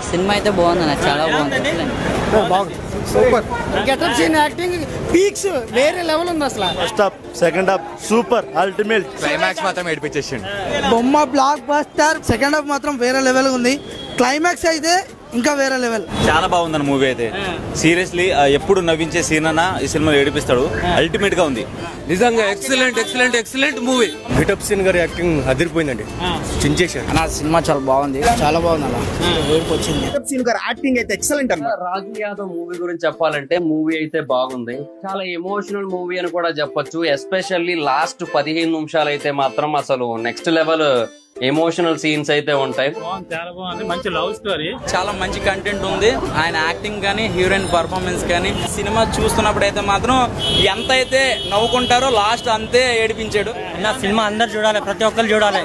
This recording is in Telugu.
సినిమా అయితే బాగుంది, చాలా బాగుంది. Super getup Seenu, acting peaks వేరే లెవెల్ ఉంది అసలు. First half second half super ultimate. Climax మాత్రం ఏడిపించేసిండు. బొమ్మ బ్లాక్ బస్టర్. సెకండ్ హాఫ్ మాత్రం వేరే లెవెల్ ఉంది. క్లైమాక్స్ అయితే ఇంకా వేరే లెవెల్. చాలా బాగుందన్న మూవీ అయితే. సీరియస్లీ ఎప్పుడు నవ్వించే సీన్ అన్న ఈ సినిమాలో ఏడిపిస్తాడు. అల్టిమేట్ గా ఉంది నిజంగా. Excellent excellent excellent movie. Getup Seenu గారి యాక్టింగ్ అదిరిపోయిందండి, చించేశాడు. నా సినిమా చాలా బాగుంది, చాలా బాగుంది అలా వచ్చింది. గెటప్ సీన్ గారి యాక్టింగ్ అయితే ఎక్సలెంట్ అన్నమాట. రాజు యాదవ్ మూవీ గురించి చెప్పాలంటే మూవీ అయితే బాగుంది. చాలా ఎమోషనల్ మూవీ అని కూడా చెప్పొచ్చు. ఎస్పెషల్లీ లాస్ట్ 15 నిమిషాలు అయితే మాత్రం అసలు నెక్స్ట్ లెవెల్ ఎమోషనల్ సీన్స్ అయితే ఉంటాయి. చాలా బాగుంది, మంచి లవ్ స్టోరీ. చాలా మంచి కంటెంట్ ఉంది. ఆయన యాక్టింగ్ కానీ హీరోయిన్ పర్ఫార్మెన్స్ కానీ సినిమా చూస్తున్నప్పుడు అయితే మాత్రం ఎంత అయితే నవ్వుకుంటారో లాస్ట్ అంతే ఏడిపించాడు. సినిమా అందరు చూడాలి, ప్రతి ఒక్కరు చూడాలి.